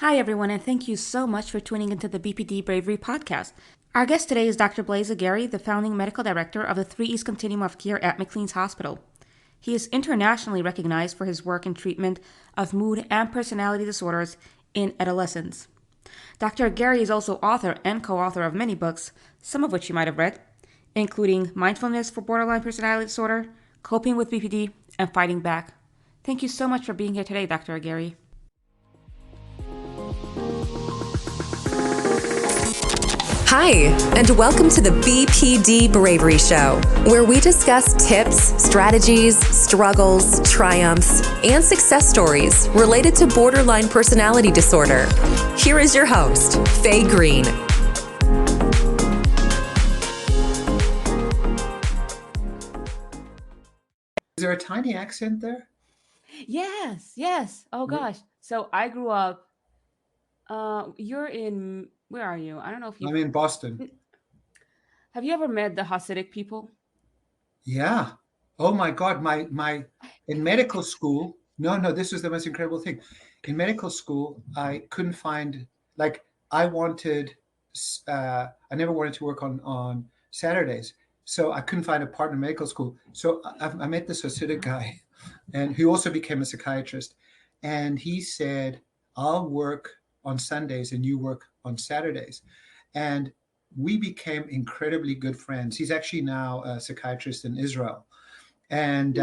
Hi, everyone, and thank you so much for tuning into the BPD Bravery podcast. Our guest today is Dr. Blaise Aguirre, the founding medical director of the 3 East Continuum of Care at McLean's Hospital. He is internationally recognized for his work in treatment of mood and personality disorders in adolescents. Dr. Aguirre is also author and co-author of many books, some of which you might have read, including Mindfulness for Borderline Personality Disorder, Coping with BPD, and Fighting Back. Thank you so much for being here today, Dr. Aguirre. Hi, and welcome to the BPD Bravery Show, where we discuss tips, strategies, struggles, triumphs, and success stories related to borderline personality disorder. Here is your host, Faye Green. Is there a tiny accent there? Yes. Oh gosh. So I grew up. You're in. Where are you? I don't know if you. I'm in Boston. Have you ever met the Hasidic people? Yeah. Oh my God. In medical school. No, this was the most incredible thing. In medical school, I couldn't find, I never wanted to work on Saturdays. So I couldn't find a partner in medical school. So I met this Hasidic guy and who also became a psychiatrist. And he said, I'll work on Sundays and you work on Saturdays. And we became incredibly good friends. He's actually now a psychiatrist in Israel. And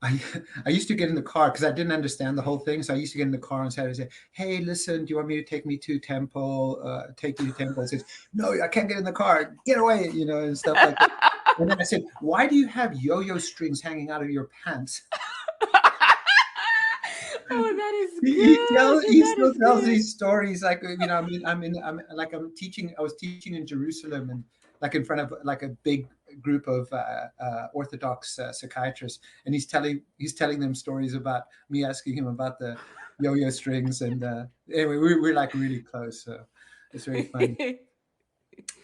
I used to get in the car because I didn't understand the whole thing. So I used to get in the car on Saturday and say, hey, listen, do you want me to take you to Temple? He says, no, I can't get in the car. Get away, and stuff like that. And then I said, why do you have yo-yo strings hanging out of your pants? Oh, that is good. He still tells these stories. I was teaching in Jerusalem and in front of a big group of Orthodox psychiatrists, and he's telling them stories about me asking him about the yo-yo strings, and anyway, we're really close, so it's very funny.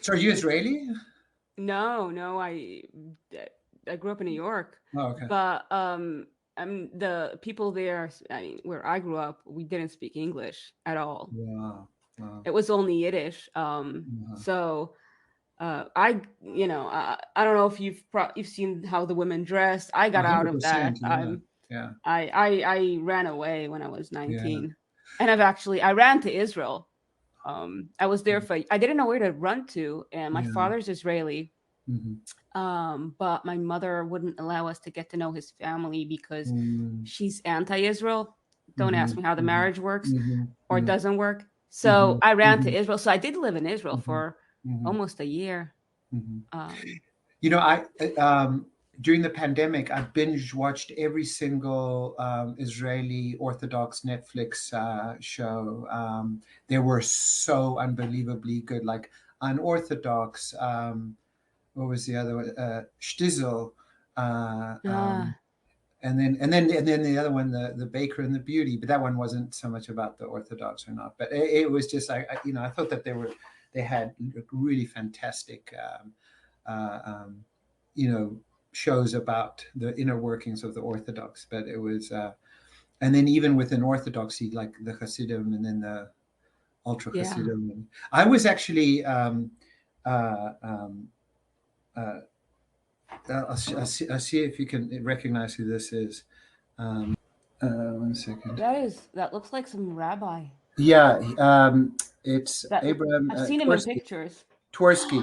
So are you Israeli? No, I grew up in New York. Oh, okay. But the people there, where I grew up, we didn't speak English at all. Wow. It was only Yiddish. So I don't know if you've seen how the women dress. I got out of that. Yeah. I ran away when I was 19, and I ran to Israel. I was there I didn't know where to run to, and my father's Israeli. But my mother wouldn't allow us to get to know his family because she's anti-Israel. Don't ask me how the marriage works or doesn't work. So I ran to Israel. So I did live in Israel for almost a year. During the pandemic, I binge watched every single Israeli Orthodox Netflix show. They were so unbelievably good, like Unorthodox. What was the other one? Shtizzle. And then the other one, the Baker and the Beauty, but that one wasn't so much about the Orthodox or not. But it was just, I thought that they had really fantastic, shows about the inner workings of the Orthodox. But it was, and then even within Orthodoxy, like the Hasidim and then the Ultra Hasidim. I was actually. I'll see if you can recognize who this is. 1 second. That looks like some rabbi. Yeah, it's Abraham. I've seen him in pictures. Twersky.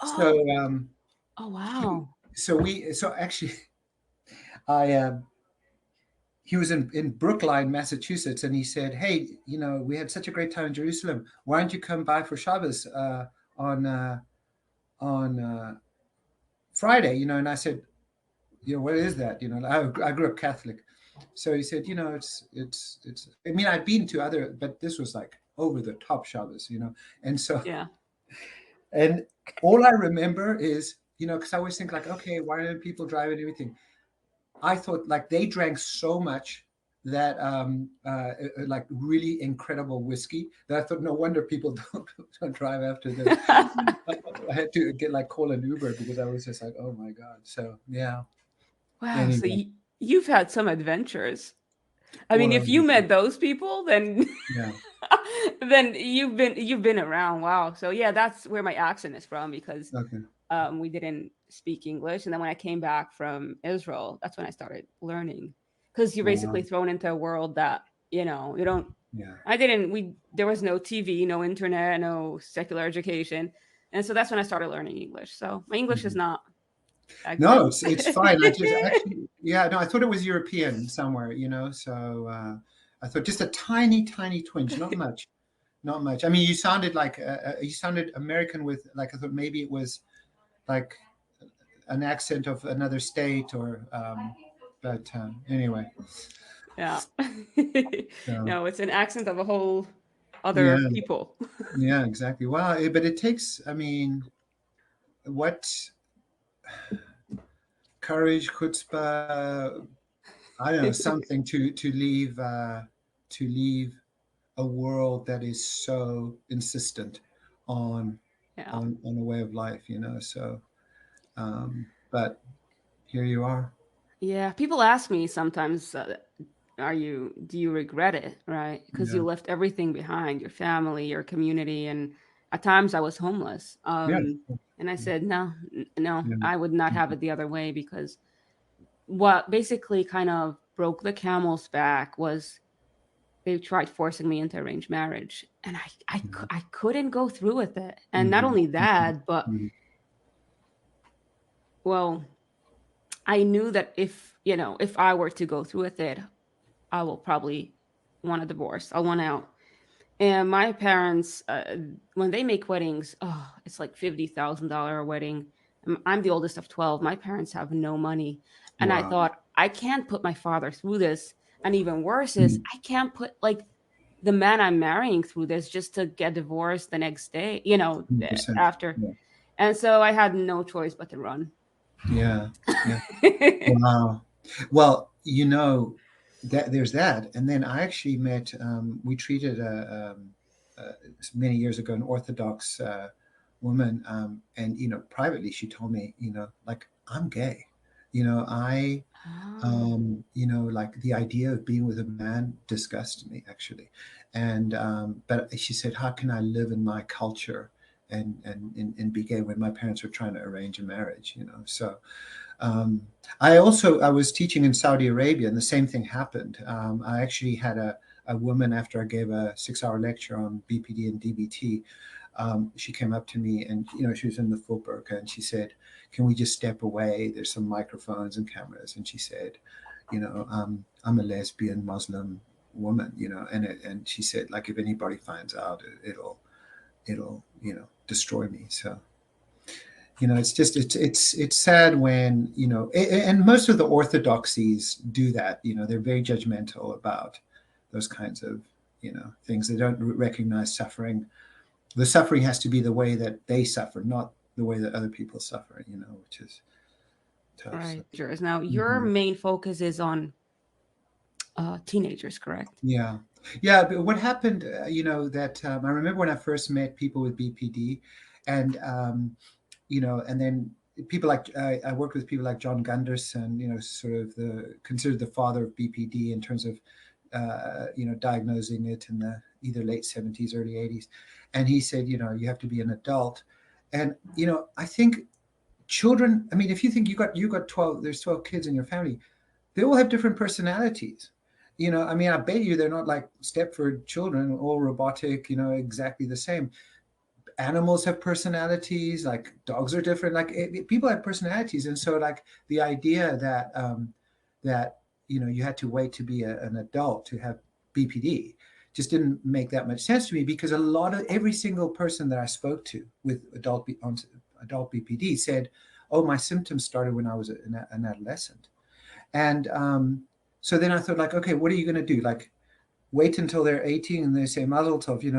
Oh wow. He was in Brookline, Massachusetts, and he said, "Hey, we had such a great time in Jerusalem. Why don't you come by for Shabbos on Friday?" And I said, what is that? I grew up Catholic. So he said, it's, I'd been to other, but this was like over the top Shabbos, and so, and all I remember is, because I always think okay, why don't people drive and everything? I thought they drank so much that really incredible whiskey that I thought no wonder people don't drive after this. I had to call an Uber because I was just oh my God. So yeah. Wow. Anyway. So you've had some adventures. I mean, Or if you met those people, then yeah, then you've been around. Wow. So yeah, that's where my accent is from because okay, we didn't speak English, and then when I came back from Israel, that's when I started learning. Because you're wow, basically thrown into a world that you don't. yeah. I didn't. We There was no TV, no internet, no secular education, and so that's when I started learning English. So my English is Mhm. not that No, good. it's fine. I just actually, yeah, no, I thought it was European somewhere, so I thought just a tiny, tiny twinge, not much, not much. I mean, you sounded American with like I thought maybe it was like an accent of another state or, but anyway, Yeah. so No, it's an accent of a whole yeah, other people. yeah, exactly. Wow, but it takes, I mean, what courage, chutzpah, I don't know, something to leave a world that is so insistent on Yeah. on a way of life, So, but here you are. Yeah. People ask me sometimes, do you regret it? Right. Because Yeah, you left everything behind, your family, your community. And at times I was homeless. yeah, And I said, no, no, yeah, I would not have it the other way because what basically kind of broke the camel's back was they tried forcing me into arranged marriage and I couldn't go through with it. And not mhm, only mhm, that, but mhm, well, I knew that if I were to go through with it, I will probably want a divorce. I want out. And my parents, when they make weddings, oh, it's like $50,000 a wedding. I'm the oldest of 12. My parents have no money. And I wow, thought, I can't put my father through this. And even worse is, mhm, I can't put like the man I'm marrying through this just to get divorced the next day, 100%. after. Yeah, And so I had no choice but to run. yeah, yeah. Wow. Well, that there's that, and then I actually met. We treated uh, many years ago an Orthodox woman, and privately she told me, like I'm gay. I Oh, like the idea of being with a man disgusted me actually, and but she said, how can I live in my culture and be gay when my parents were trying to arrange a marriage? So um, I was teaching in Saudi Arabia, and the same thing happened. I actually had a woman after I gave a 6-hour lecture on BPD and DBT. She came up to me, and she was in the full burqa, and she said, "Can we just step away? There's some microphones and cameras." And she said, "I'm a lesbian Muslim woman, and she said, like, if anybody finds out, it'll destroy me." So it's just it's sad when and most of the orthodoxies do that. They're very judgmental about those kinds of things. They don't recognize suffering. The suffering has to be the way that they suffer, not the way that other people suffer. Which is tough. So, right. Sure. Now, your mhm. main focus is on teenagers, correct? Yeah, yeah. But what happened? That I remember when I first met people with BPD, and and then people like I worked with people like John Gunderson, sort of considered the father of BPD in terms of diagnosing it in the either late 70s, early 80s, and he said, you have to be an adult, and I think children. I mean, if you think you got 12, there's 12 kids in your family, they all have different personalities. I mean, I bet you they're not like Stepford children, all robotic, exactly the same. Animals have personalities, like dogs are different, like people have personalities. And so like the idea that you had to wait to be an adult to have BPD just didn't make that much sense to me, because a lot of every single person that I spoke to with adult BPD said, oh, my symptoms started when I was an adolescent. And so then I thought, like, okay, what are you going to do? Like, wait until they're 18 and they say Mazel Tov, you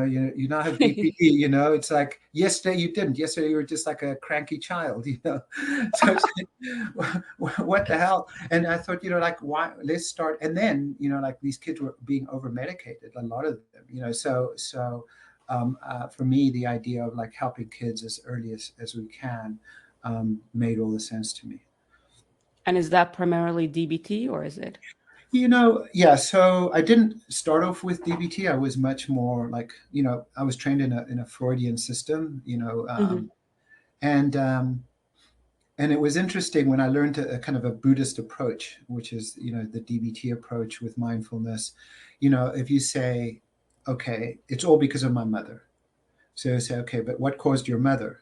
now have BPD, it's like, yesterday you didn't. Yesterday you were just like a cranky child. So it's like, what the hell? And I thought, like, why? Let's start. And then, like these kids were being over medicated, a lot of them, for me, the idea of like helping kids as early as we can made all the sense to me. And is that primarily DBT or is it? Yeah. So I didn't start off with DBT. I was much more like, I was trained in a Freudian system, Hmm. and and it was interesting when I learned a kind of a Buddhist approach, which is, the DBT approach with mindfulness. If you say, okay, it's all because of my mother. So you say, okay, but what caused your mother?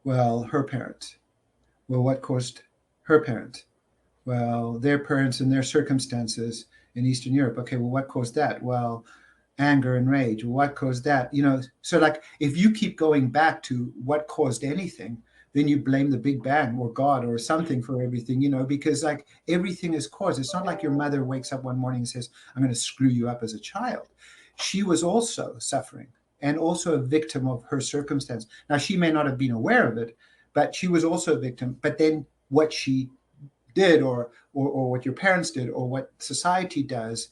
Well, her parents. Well, what caused her parents? Well, their parents and their circumstances in Eastern Europe. Okay, well, what caused that? Well, anger and rage. Well, what caused that? So like if you keep going back to what caused anything, then you blame the Big Bang or God or something for everything, because like everything is caused. It's not like your mother wakes up one morning and says, I'm going to screw you up as a child. She was also suffering and also a victim of her circumstance. Now, she may not have been aware of it, but she was also a victim. But then what she did or what your parents did or what society does,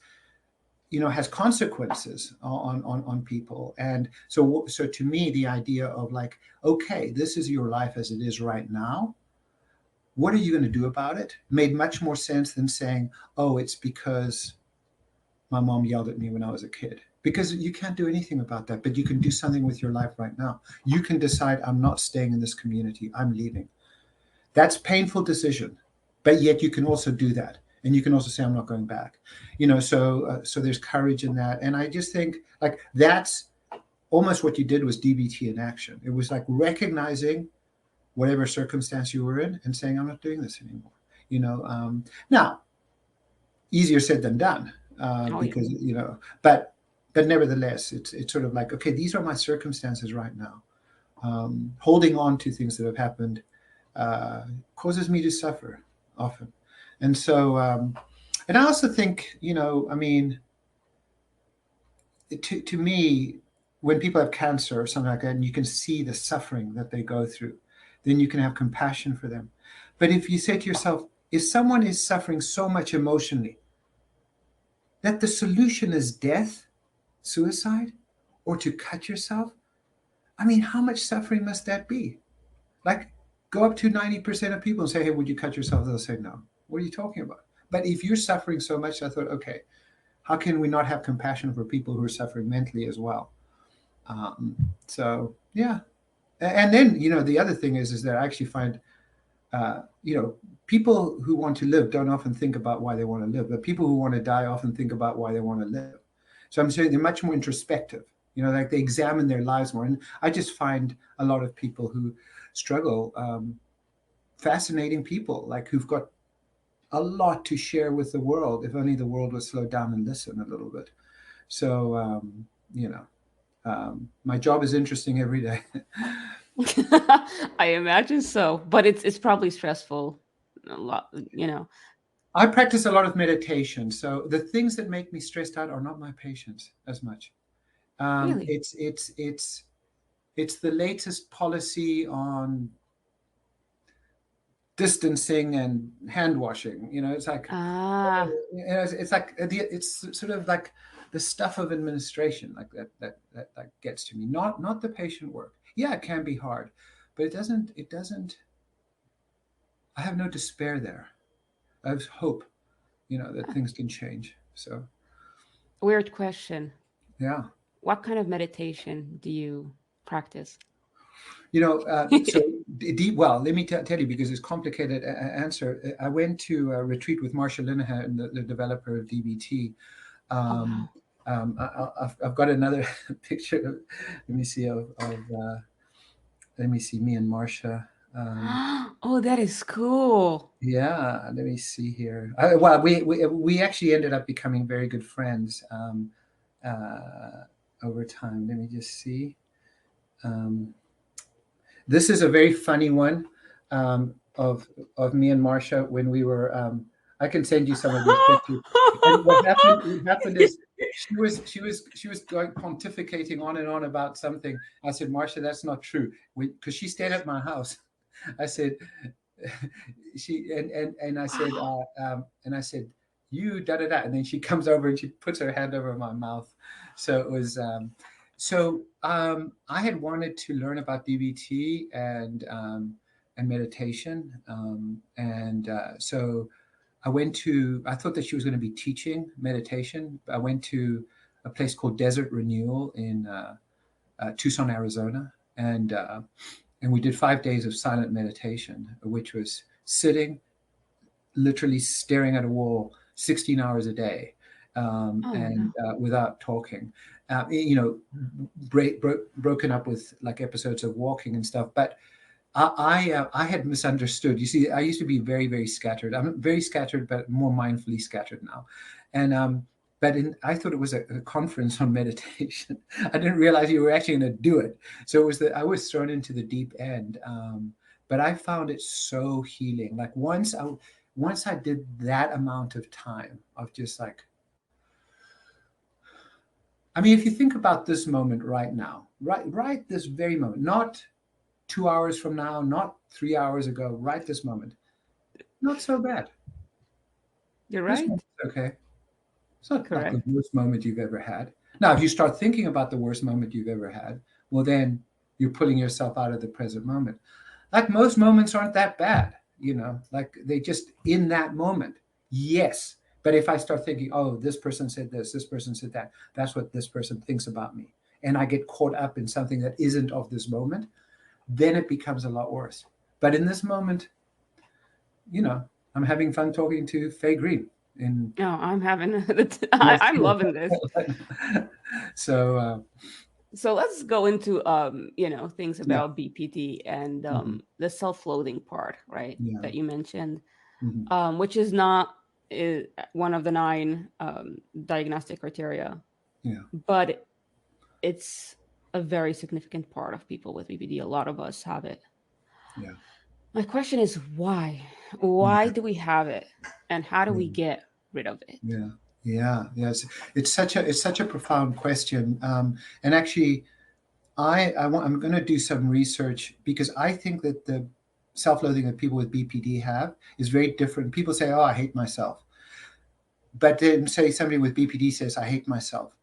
has consequences on people. And so to me, the idea of like, okay, this is your life as it is right now, what are you going to do about it, made much more sense than saying, oh, it's because my mom yelled at me when I was a kid. Because you can't do anything about that, but you can do something with your life right now. You can decide, I'm not staying in this community, I'm leaving. That's a painful decision, but yet you can also do that, and you can also say, I'm not going back. So there's courage in that. And I just think like that's almost what you did was DBT in action. It was like recognizing whatever circumstance you were in and saying, I'm not doing this anymore. Now, easier said than done, Oh, yeah. because but nevertheless, it's sort of like, okay, these are my circumstances right now. Holding on to things that have happened causes me to suffer often. And so, and I also think, I mean, to me, when people have cancer or something like that, and you can see the suffering that they go through, then you can have compassion for them. But if you say to yourself, if someone is suffering so much emotionally that the solution is death, suicide, or to cut yourself, I mean, how much suffering must that be? Like, go up to 90% of people and say, hey, would you cut yourself? They'll say, no. What are you talking about? But if you're suffering so much, I thought, okay, how can we not have compassion for people who are suffering mentally as well? So, yeah. And then, the other thing is that I actually find, uh, you know, people who want to live don't often think about why they want to live, but people who want to die often think about why they want to live. So I'm saying they're much more introspective, like they examine their lives more. And I just find a lot of people who struggle, fascinating people, like who've got a lot to share with the world, if only the world would slow down and listen a little bit. So, my job is interesting every day. I imagine so, but it's probably stressful a lot, you know. I practice a lot of meditation. So the things that make me stressed out are not my patients as much. Really? It's the latest policy on distancing and hand washing. It's like, Ah, it's like it's sort of like the stuff of administration, like that gets to me. Not the patient work. Yeah, it can be hard, but it doesn't. I have no despair there. I have hope, that things can change. So weird question. yeah. What kind of meditation do you practice? So deep. Well, let me tell you, because it's complicated answer. I went to a retreat with Marsha Linehan, the developer of DBT. Oh, Um, wow. I've got another picture. Let me see let me see me and Marsha. Oh, that is cool. Yeah, let me see here. Well, we actually ended up becoming very good friends, over time. Let me just see. Um, This is a very funny one, of me and Marsha when we were. I can send you some of these pictures. And what happened is she was going pontificating on and on about something. I said, Marsha, that's not true, because she stayed at my house. I said, she and I said, you da da da, and then she comes over and she puts her hand over my mouth. So it was. I had wanted to learn about DBT and meditation, and so I thought that she was going to be teaching meditation. I went to a place called Desert Renewal in Tucson, Arizona, and we did 5 days of silent meditation, which was sitting, literally staring at a wall 16 hours a day, and without talking. Broken up with like episodes of walking and stuff. But I had misunderstood. You see, I used to be very, very scattered. I'm very scattered, but more mindfully scattered now. And I thought it was a conference on meditation. I didn't realize you were actually going to do it. So it was that I was thrown into the deep end. But I found it so healing. Like once I did that amount of time of just like, I mean, if you think about this moment right now, right this very moment, not 2 hours from now, not 3 hours ago, right this moment, not so bad. You're right. Okay. It's not Correct. like the worst moment you've ever had. Now, if you start thinking about the worst moment you've ever had, well, then you're pulling yourself out of the present moment. Like most moments aren't that bad, like they just in that moment. Yes. But if I start thinking, oh, this person said this person said that, that's what this person thinks about me, and I get caught up in something that isn't of this moment, then it becomes a lot worse. But in this moment, I'm having fun talking to Faye Green. No, I'm having I'm loving this. So let's go into things about BPD and the self-loathing part, right? Yeah. That you mentioned, which is not one of the 9 diagnostic criteria. Yeah. But it's a very significant part of people with BPD. A lot of us have it. Yeah. My question is why? Why do we have it, and how do we get rid of it? Yes. It's such a profound question. And actually, I'm going to do some research, because I think that the self-loathing that people with BPD have is very different. People say, "Oh, I hate myself," but then say somebody with BPD says, "I hate myself."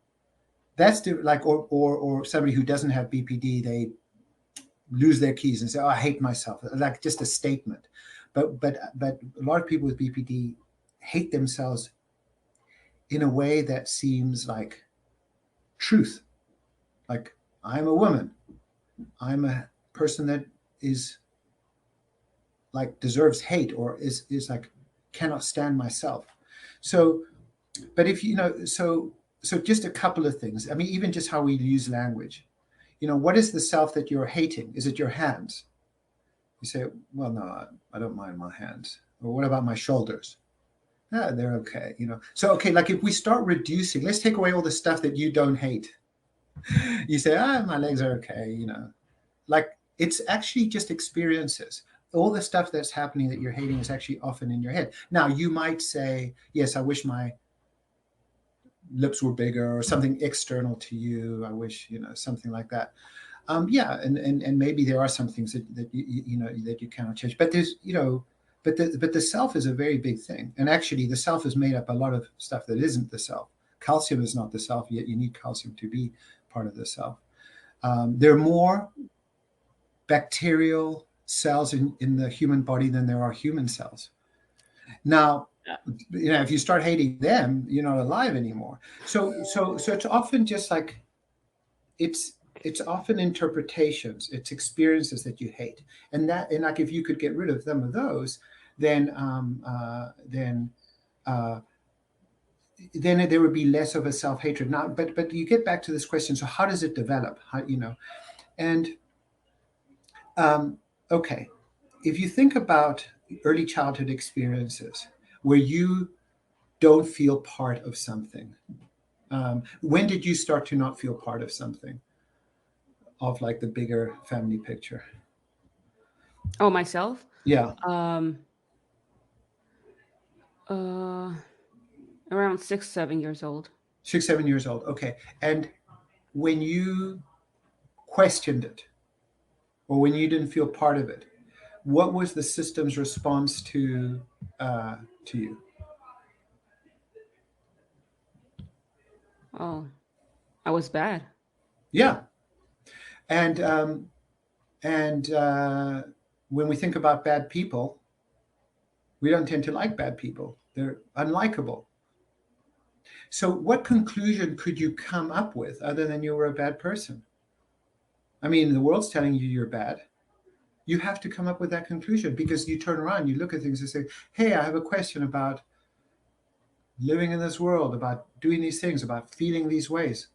That's like, or somebody who doesn't have BPD, they lose their keys and say, "Oh, I hate myself," like just a statement. But a lot of people with BPD hate themselves in a way that seems like truth. Like, I'm a woman. I'm a person that is like deserves hate, or is like cannot stand myself. So, but if so just a couple of things. I mean, even just how we use language. What is the self that you're hating? Is it your hands? You say, well, no, I don't mind my hands. Or what about my shoulders? They're okay. So, okay, like if we start reducing, let's take away all the stuff that you don't hate. You say, my legs are okay. Like it's actually just experiences. All the stuff that's happening that you're hating is actually often in your head. Now, you might say, yes, I wish my lips were bigger, or something external to you. I wish, something like that. And maybe there are some things that you cannot change. But there's, but the self is a very big thing. And actually, the self is made up a lot of stuff that isn't the self. Calcium is not the self, yet you need calcium to be part of the self. There are more bacterial cells in the human body than there are human cells. Now, if you start hating them, you're not alive anymore. So it's often just like it's often interpretations, it's experiences that you hate, and like if you could get rid of some of those, then there would be less of a self-hatred. Now, but you get back to this question. So how does it develop? And okay, if you think about early childhood experiences where you don't feel part of something, when did you start to not feel part of something, of like the bigger family picture? Oh, myself? Yeah. Around 6, 7 years old. 6, 7 years old. Okay. And when you questioned it, or when you didn't feel part of it, what was the system's response to you? Oh, I was bad. Yeah. And when we think about bad people, we don't tend to like bad people. They're unlikable. So what conclusion could you come up with other than you were a bad person? I mean, the world's telling you you're bad. You have to come up with that conclusion, because you turn around, you look at things and say, hey, I have a question about living in this world, about doing these things, about feeling these ways.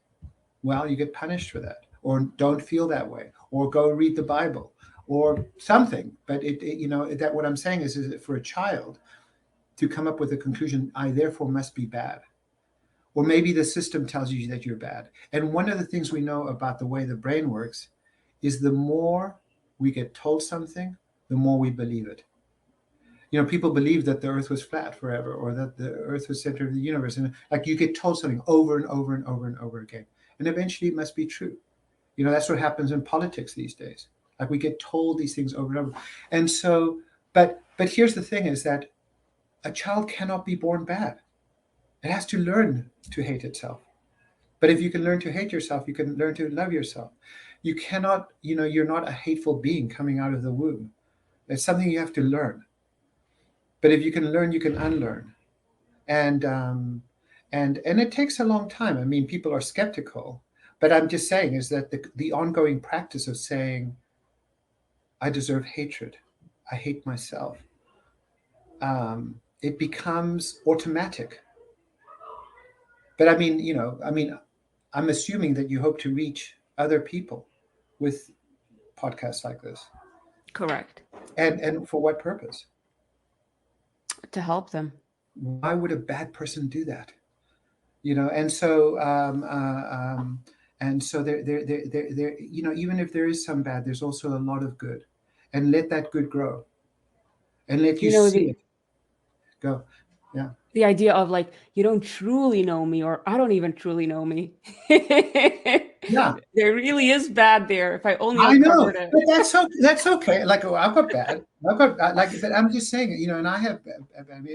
Well, you get punished for that, or don't feel that way, or go read the Bible or something. But that what I'm saying is that for a child to come up with a conclusion, I therefore must be bad. Or maybe the system tells you that you're bad. And one of the things we know about the way the brain works is the more we get told something, the more we believe it. People believe that the earth was flat forever, or that the earth was center of the universe. And like, you get told something over and over and over and over again. And eventually it must be true. That's what happens in politics these days. Like, we get told these things over and over. And so, but here's the thing, is that a child cannot be born bad. It has to learn to hate itself. But if you can learn to hate yourself, you can learn to love yourself. You cannot, you're not a hateful being coming out of the womb. It's something you have to learn. But if you can learn, you can unlearn. And it takes a long time. I mean, people are skeptical, but I'm just saying is that the ongoing practice of saying, I deserve hatred, I hate myself, it becomes automatic. But I mean, I'm assuming that you hope to reach other people with podcasts like this. Correct. And for what purpose? To help them. Why would a bad person do that? And so there, even if there is some bad, there's also a lot of good, and let that good grow, and let you see it go. Yeah. The idea of like, you don't truly know me, or I don't even truly know me. Yeah. There really is bad there. If I only uncovered it. But that's okay. Like, I've got bad. But I'm just saying, and I have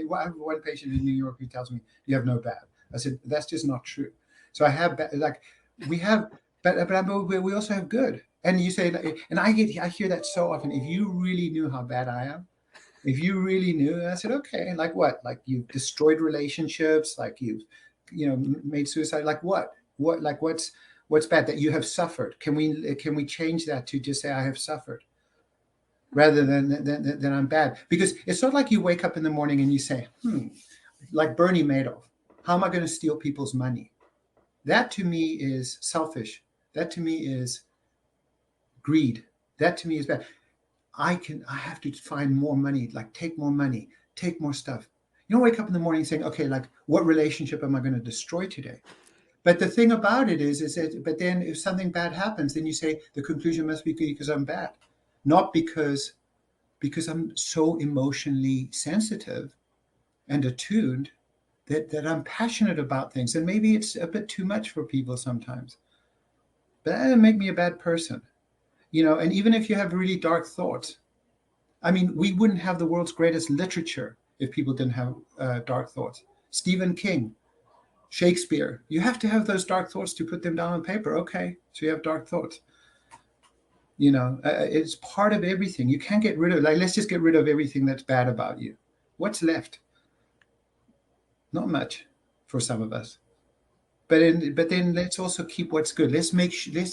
one patient in New York who tells me, you have no bad. I said, that's just not true. So I have bad, like we have, but we also have good. And you say, and I hear that so often. If you really knew how bad I am, if you really knew, and I said, okay, like what? Like, you've destroyed relationships, like you've, made suicide. Like what? Like what's bad that you have suffered? Can we change that to just say I have suffered, rather than I'm bad? Because it's not like you wake up in the morning and you say, like Bernie Madoff, how am I going to steal people's money? That to me is selfish. That to me is greed. That to me is bad. I have to find more money, like take more money, take more stuff. You don't wake up in the morning saying, okay, like what relationship am I going to destroy today? But the thing about it is that, but then if something bad happens, then you say the conclusion must be because I'm bad, not because I'm so emotionally sensitive and attuned that I'm passionate about things. And maybe it's a bit too much for people sometimes, but that doesn't make me a bad person. And even if you have really dark thoughts, I mean, we wouldn't have the world's greatest literature if people didn't have dark thoughts. Stephen King, Shakespeare, you have to have those dark thoughts to put them down on paper. Okay, so you have dark thoughts. It's part of everything. You can't get rid of, like, let's just get rid of everything that's bad about you. What's left? Not much for some of us. But then let's also keep what's good. Let's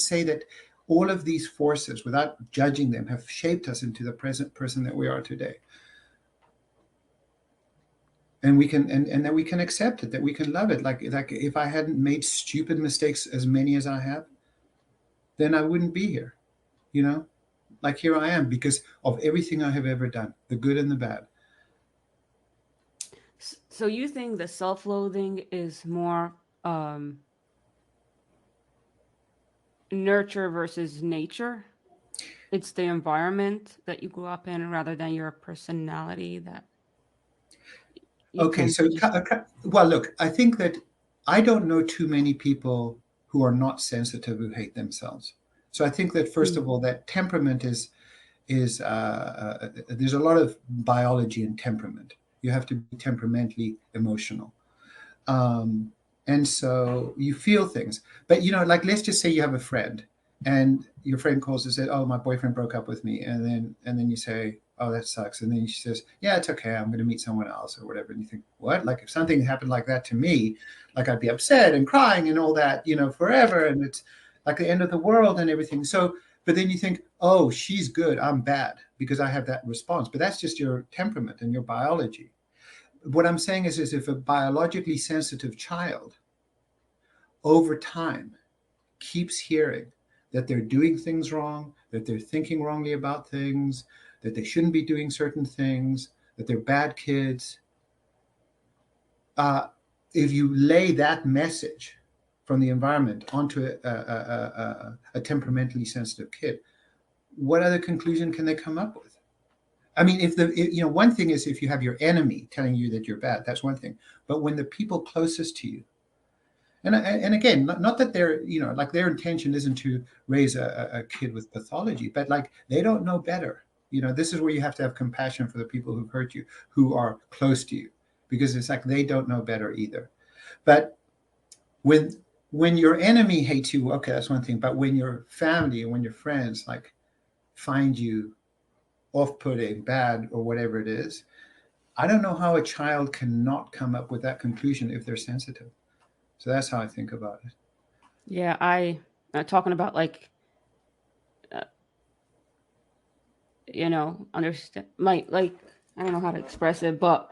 say that all of these forces, without judging them, have shaped us into the present person that we are today. And we can, and that we can accept it, that we can love it. Like if I hadn't made stupid mistakes as many as I have, then I wouldn't be here. Like, here I am because of everything I have ever done, the good and the bad. So you think the self-loathing is more nurture versus nature? It's the environment that you grew up in rather than your personality that. Okay, so well, look, I think that I don't know too many people who are not sensitive who hate themselves. So I think that first of all, that temperament is there's a lot of biology in temperament. You have to be temperamentally emotional. And so you feel things. But, like, let's just say you have a friend and your friend calls and says, oh, my boyfriend broke up with me. And then you say, oh, that sucks. And then she says, yeah, it's okay. I'm going to meet someone else or whatever. And you think, what? Like if something happened like that to me, like I'd be upset and crying and all that, forever. And it's like the end of the world and everything. So, but then you think, oh, she's good. I'm bad because I have that response. But that's just your temperament and your biology. What I'm saying is if a biologically sensitive child over time keeps hearing that they're doing things wrong, that they're thinking wrongly about things, that they shouldn't be doing certain things, that they're bad kids. If you lay that message from the environment onto a temperamentally sensitive kid, what other conclusion can they come up with? I mean, one thing is if you have your enemy telling you that you're bad, that's one thing. But when the people closest to you, and again, not that they're, like their intention isn't to raise a kid with pathology, but like they don't know better. This is where you have to have compassion for the people who've hurt you, who are close to you, because it's like they don't know better either. But when your enemy hates you, okay, that's one thing. But when your family and when your friends like find you off-putting, bad, or whatever it is, I don't know how a child cannot come up with that conclusion if they're sensitive. So that's how I think about it. Yeah, I talking about like uh, understand like I don't know how to express it, but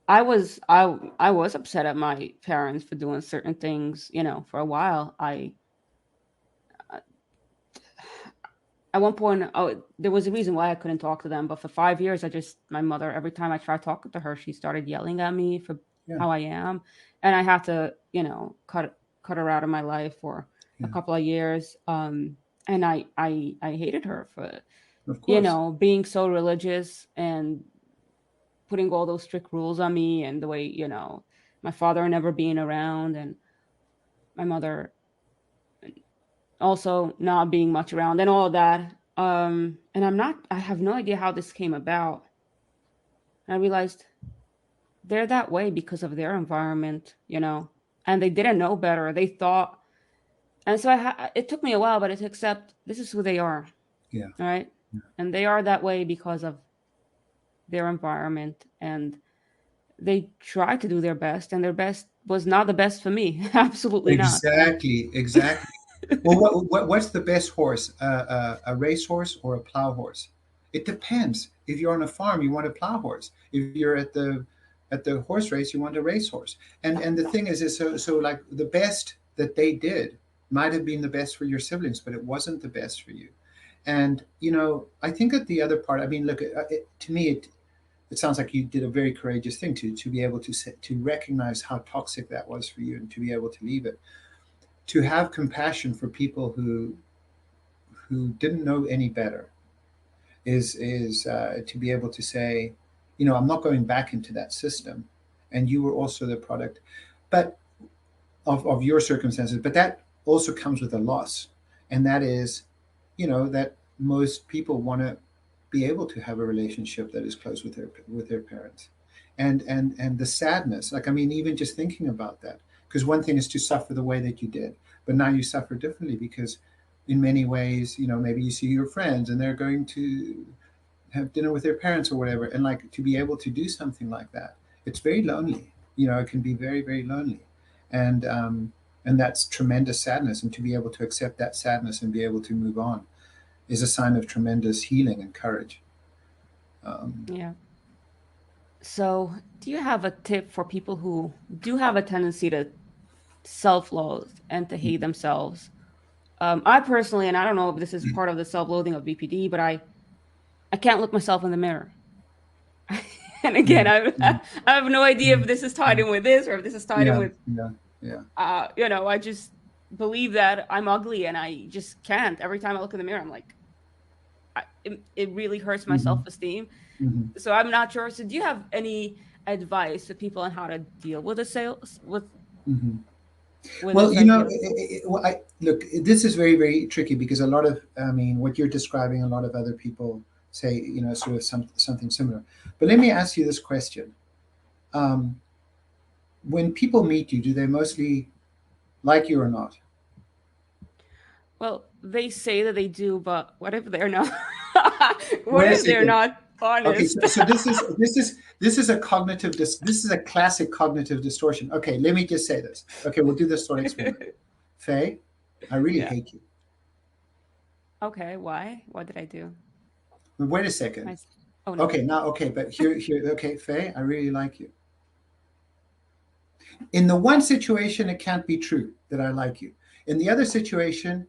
I was upset at my parents for doing certain things, for a while. I At one point, oh, there was a reason why I couldn't talk to them, but for 5 years, my mother, every time I tried talking to her, she started yelling at me for Yeah, how I am, and I had to, cut her out of my life for a yeah, couple of years. And I hated her for, of course. being so religious and putting all those strict rules on me, and the way, my father never being around, and my mother also not being much around, and all of that. And I have no idea how this came about. And I realized they're that way because of their environment, and they didn't know better. They thought, and so it took me a while, but to accept this is who they are, Yeah, right? And they are that way because of their environment, and they try to do their best, and their best was not the best for me. Absolutely not. exactly, exactly. Well, what's the best horse? A racehorse or a plow horse? It depends. If you're on a farm, you want a plow horse. If you're at the horse race, you want a racehorse. And the thing is so like the best that they did might have been the best for your siblings, but it wasn't the best for you. And I think that the other part. I mean, look, to me, it sounds like you did a very courageous thing to be able to recognize how toxic that was for you and to be able to leave it, to have compassion for people who didn't know any better is to be able to say, I'm not going back into that system, and you were also the product, but of your circumstances. But that also comes with a loss, and that is, that most people want to be able to have a relationship that is close with their parents, and the sadness. Like I mean, even just thinking about that, because one thing is to suffer the way that you did, but now you suffer differently because in many ways, maybe you see your friends and they're going to have dinner with their parents or whatever, and like to be able to do something like that, it's very lonely. It can be very, very lonely, and that's tremendous sadness. And to be able to accept that sadness and be able to move on is a sign of tremendous healing and courage. Um, Yeah. So, do you have a tip for people who do have a tendency to self-loathe and to hate themselves? I personally, and I don't know if this is part of the self-loathing of BPD, but I can't look myself in the mirror. And again, mm, mm, I have no idea if mm, this is tied mm. in with this or if this is tied in Yeah, with, yeah, yeah. I just believe that I'm ugly and I just can't. Every time I look in the mirror, I'm like, it really hurts my Hmm, self-esteem. hmm. So I'm not sure. So do you have any advice for people on how to deal with the sales Hmm. with Well, this idea of well, look, this is very, very tricky because a lot of, I mean, what you're describing, a lot of other people say, sort of something similar. But let me ask you this question. Um, when people meet you, do they mostly like you or not? well, they say that they do, but what if they're not? What Wait a if they're second. not? Okay, Honest. so this is a this is a classic cognitive distortion. Okay, let me just say this. Okay, we'll do this thought experiment. Faye, I really Yeah. hate you. Okay. Why? What did I do? Wait a second. My. Oh no. Okay, now okay, but here. Okay, Faye, I really like you. In the one situation, it can't be true that I like you. In the other situation,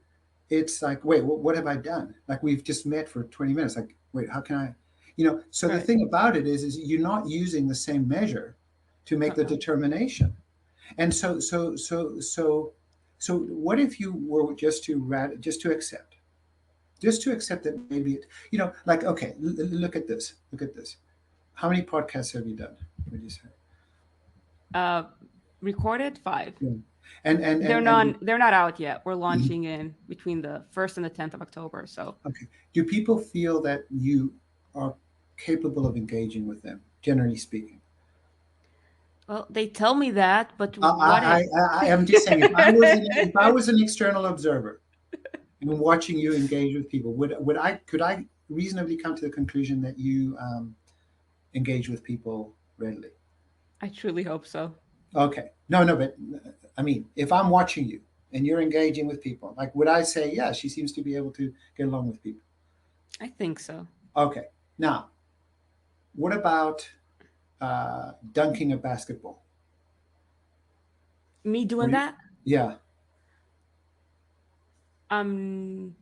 it's like, wait, what have I done? Like we've just met for 20 minutes. Like, wait, how can I, so the Right. thing about it is you're not using the same measure to make the Uh-uh. determination. And so what if you were just to accept that maybe like, okay, look at this, look at this. How many podcasts have you done? What do you say? Uh, recorded 5. Yeah. And They're not out yet. We're launching in between the 1st and the 10th of October. So, okay. Do people feel that you are capable of engaging with them, generally speaking? well, they tell me that, but I, what if? I am just saying, if I was an external observer and watching you engage with people, could I reasonably come to the conclusion that you engage with people readily? I truly hope so. Okay. No, no, but I mean, if I'm watching you and you're engaging with people, like, would I say, yeah, she seems to be able to get along with people? I think so. Okay. Now, what about dunking a basketball? Me What doing do you, that? yeah. I'm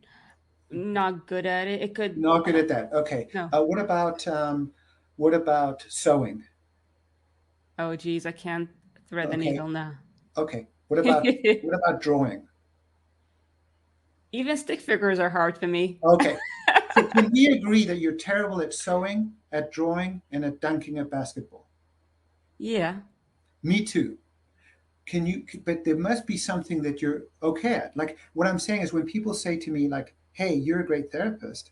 not good at it. It could. Not good at that. Okay. No. What about sewing? Oh, geez, I can't thread the Okay. needle now. Okay. What about drawing? Even stick figures are hard for me. Okay. So can we agree that you're terrible at sewing, at drawing, and at dunking a basketball? Yeah. Me too. Can you? But there must be something that you're okay at. Like what I'm saying is when people say to me like, "Hey, you're a great therapist,"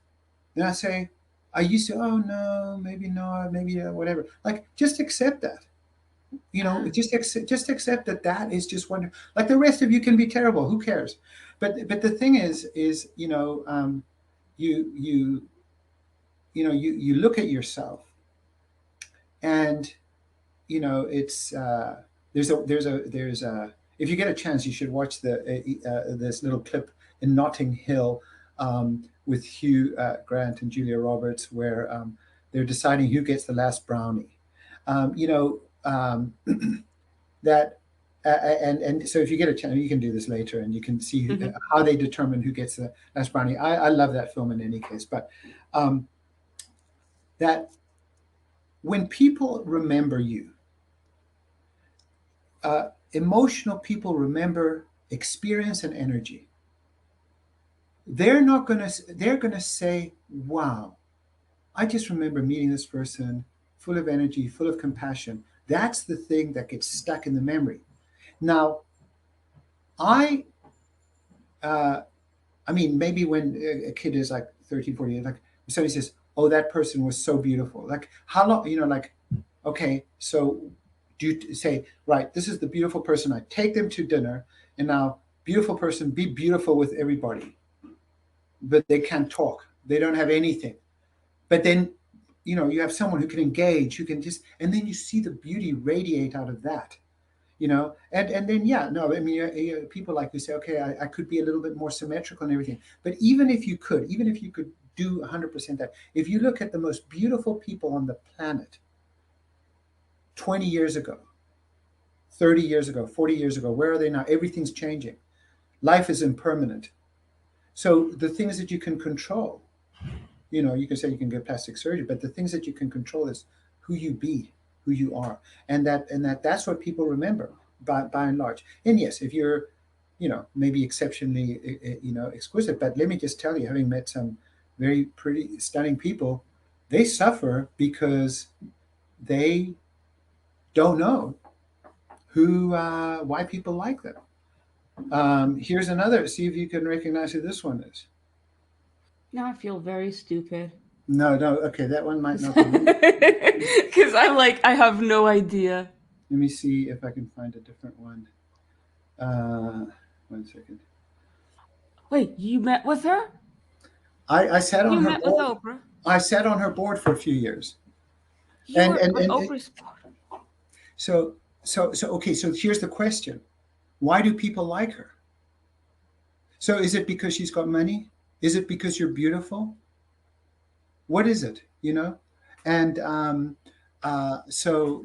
then I say, "I used to. Oh no, maybe not. Maybe whatever." Like just accept that. Uh-huh. Just accept that that is just one. Like the rest of you can be terrible. Who cares? But the thing is you you you look at yourself and it's there's a if you get a chance you should watch the this little clip in Notting Hill with Hugh Grant and Julia Roberts where they're deciding who gets the last brownie. um, you know um, that and so if you get a chance you can do this later and you can see Hmm. how they determine who gets the last brownie. I love that film in any case, but um, that when people remember you, emotional people remember experience and energy. They're gonna say, wow, I just remember meeting this person full of energy, full of compassion. That's the thing that gets stuck in the memory. Now I uh, I mean, maybe when a kid is like 13, 14, like somebody says, oh, that person was so beautiful. Like how long, like, okay, so do you say, right, this is the beautiful person. I take them to dinner and now beautiful person, be beautiful with everybody, but they can't talk. They don't have anything. But then, you have someone who can engage, who can just, and then you see the beauty radiate out of that. And then yeah, no, I mean people like who say, okay, I could be a little bit more symmetrical and everything, but even if you could do 100% that, if you look at the most beautiful people on the planet 20 years ago, 30 years ago, 40 years ago, where are they now? Everything's changing. Life is impermanent. So the things that you can control, you can say you can get plastic surgery, but the things that you can control is who you be, who you are, and that's what people remember by and large. And yes, if you're, maybe exceptionally, exquisite, but let me just tell you, having met some very pretty, stunning people, they suffer because they don't know why people like them. Here's another. See if you can recognize who this one is. Now I feel very stupid. No, no. Okay, that one might not be. Because I'm like, I have no idea. Let me see if I can find a different one. Uh, 1 second. Wait, you met with her? I sat on You her met with board. Oprah? I sat on her board for a few years. You And were and on and Oprah's. so okay. So here's the question: why do people like her? So is it because she's got money? Is it because you're beautiful? What is it? You know, and so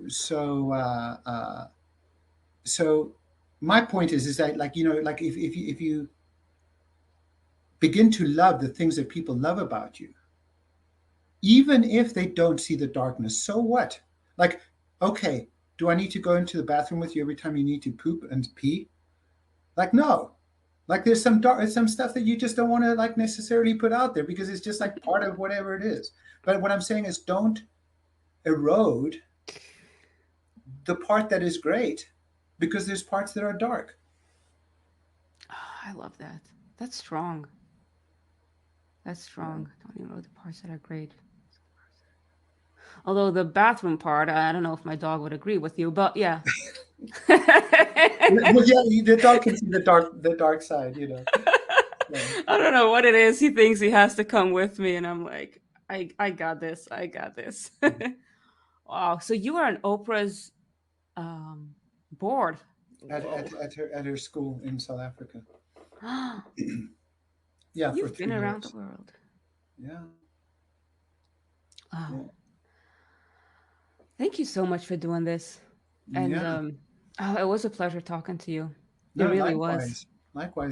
my point is that, like, you know, like if you begin to love the things that people love about you, even if they don't see the darkness, so what? Like, okay, do I need to go into the bathroom with you every time you need to poop and pee? Like, no. Like, there's some stuff that you just don't want to, like, necessarily put out there because it's just like part of whatever it is. But what I'm saying is, don't erode the part that is great, because there's parts that are dark. Oh, I love that. That's strong. That's strong. Don't even know the parts that are great. Although the bathroom part, I don't know if my dog would agree with you, but yeah. Well, yeah, the dog can see the dark side, you know. Yeah. I don't know what it is. He thinks he has to come with me, and I'm like, I got this. I got this. Wow. So you were on Oprah's board. Whoa. At her school in South Africa. Yeah, for You've 3 been around the years. world. Yeah. Wow. Yeah. Thank you so much for doing this. And Yeah. oh, it was a pleasure talking to you. It No, really was. likewise. Likewise.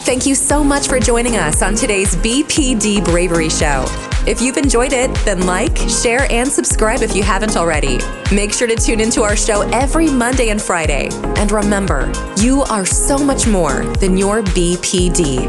Thank you so much for joining us on today's BPD Bravery Show. If you've enjoyed it, then like, share, and subscribe if you haven't already. Make sure to tune into our show every Monday and Friday. And remember, you are so much more than your BPD.